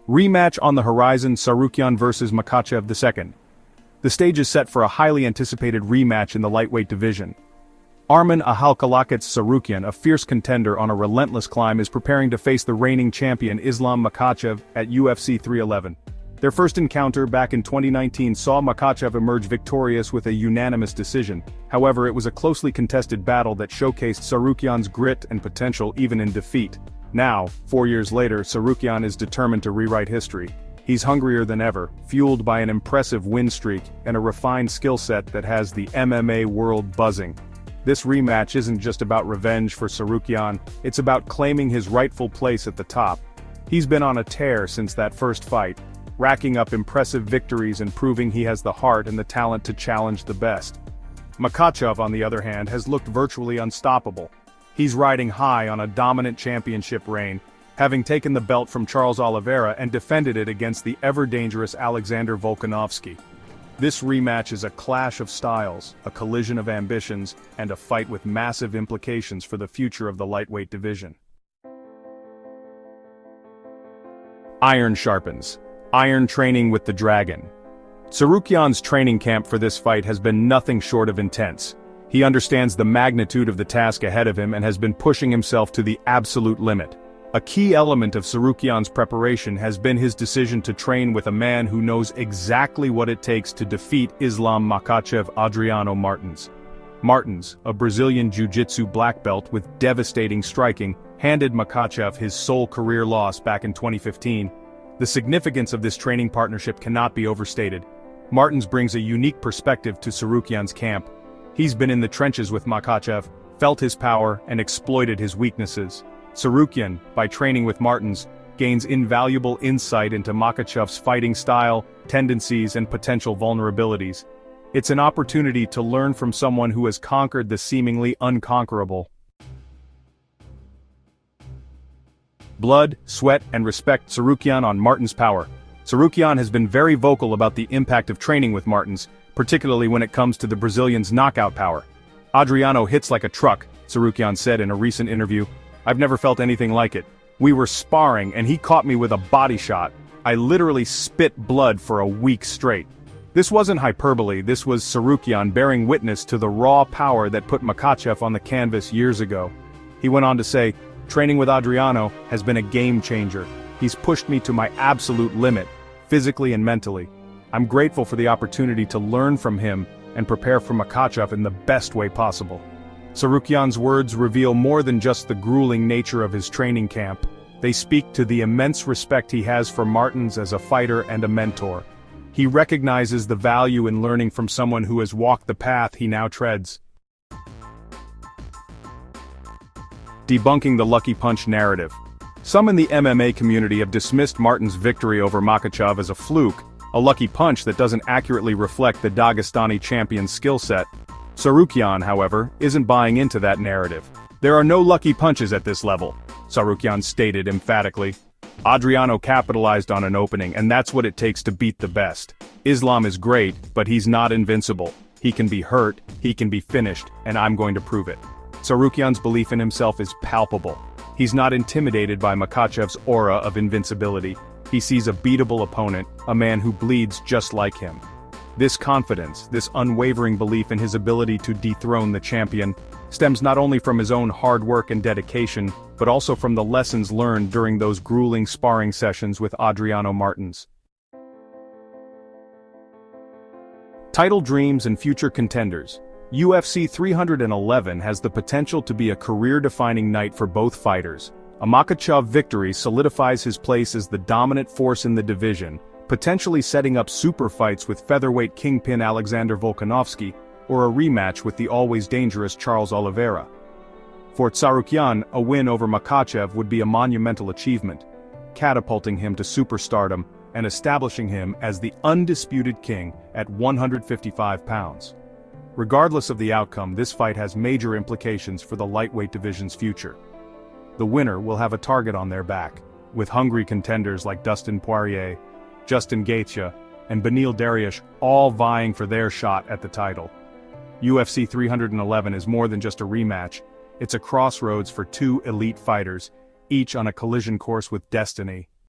Rematch on the horizon: Tsarukyan vs Makhachev II. The stage is set for a highly anticipated rematch in the lightweight division. Arman Tsarukyan, a fierce contender on a relentless climb, is preparing to face the reigning champion Islam Makhachev at UFC 311. Their first encounter back in 2019 saw Makhachev emerge victorious with a unanimous decision. However, it was a closely contested battle that showcased Tsarukyan's grit and potential even in defeat. Now, 4 years later, Tsarukyan is determined to rewrite history. He's hungrier than ever, fueled by an impressive win streak and a refined skill set that has the MMA world buzzing. This rematch isn't just about revenge for Tsarukyan, it's about claiming his rightful place at the top. He's been on a tear since that first fight, racking up impressive victories and proving he has the heart and the talent to challenge the best. Makhachev, on the other hand, has looked virtually unstoppable. He's riding high on a dominant championship reign, having taken the belt from Charles Oliveira and defended it against the ever-dangerous Alexander Volkanovski. This rematch is a clash of styles, a collision of ambitions, and a fight with massive implications for the future of the lightweight division. Iron sharpens. Iron training with the Dragon. Tsarukyan's training camp for this fight has been nothing short of intense. He understands the magnitude of the task ahead of him and has been pushing himself to the absolute limit. A key element of Tsarukyan's preparation has been his decision to train with a man who knows exactly what it takes to defeat Islam Makhachev, Adriano Martins. Martins, a Brazilian jiu-jitsu black belt with devastating striking, handed Makhachev his sole career loss back in 2015. The significance of this training partnership cannot be overstated. Martins brings a unique perspective to Tsarukyan's camp. He's been in the trenches with Makhachev, felt his power, and exploited his weaknesses. Tsarukyan, by training with Martins, gains invaluable insight into Makhachev's fighting style, tendencies, and potential vulnerabilities. It's an opportunity to learn from someone who has conquered the seemingly unconquerable. Blood, sweat, and respect. Tsarukyan on Martins' power. Tsarukyan has been very vocal about the impact of training with Martins, particularly when it comes to the Brazilian's knockout power. "Adriano hits like a truck," Tsarukyan said in a recent interview. "I've never felt anything like it. We were sparring and he caught me with a body shot. I literally spit blood for a week straight." This wasn't hyperbole, this was Tsarukyan bearing witness to the raw power that put Makhachev on the canvas years ago. He went on to say, "Training with Adriano has been a game changer. He's pushed me to my absolute limit, physically and mentally. I'm grateful for the opportunity to learn from him and prepare for Makhachev in the best way possible." Tsarukyan's words reveal more than just the grueling nature of his training camp. They speak to the immense respect he has for Martins as a fighter and a mentor. He recognizes the value in learning from someone who has walked the path he now treads. Debunking the lucky punch narrative. Some in the MMA community have dismissed Martins' victory over Makhachev as a fluke, a lucky punch that doesn't accurately reflect the Dagestani champion's skill set. Tsarukyan, however, isn't buying into that narrative. "There are no lucky punches at this level," Tsarukyan stated emphatically. "Adriano capitalized on an opening, and that's what it takes to beat the best. Islam is great, but he's not invincible. He can be hurt, he can be finished, and I'm going to prove it." Tsarukyan's belief in himself is palpable. He's not intimidated by Makhachev's aura of invincibility. He sees a beatable opponent, a man who bleeds just like him. This confidence, this unwavering belief in his ability to dethrone the champion, stems not only from his own hard work and dedication, but also from the lessons learned during those grueling sparring sessions with Adriano Martins. Title dreams and future contenders. UFC 311 has the potential to be a career-defining night for both fighters. A Makhachev victory solidifies his place as the dominant force in the division, potentially setting up super fights with featherweight kingpin Alexander Volkanovski, or a rematch with the always dangerous Charles Oliveira. For Tsarukyan, a win over Makhachev would be a monumental achievement, catapulting him to superstardom and establishing him as the undisputed king at 155 pounds. Regardless of the outcome, this fight has major implications for the lightweight division's future. The winner will have a target on their back, with hungry contenders like Dustin Poirier, Justin Gaethje, and Beneil Dariush all vying for their shot at the title. UFC 311 is more than just a rematch, it's a crossroads for two elite fighters, each on a collision course with destiny.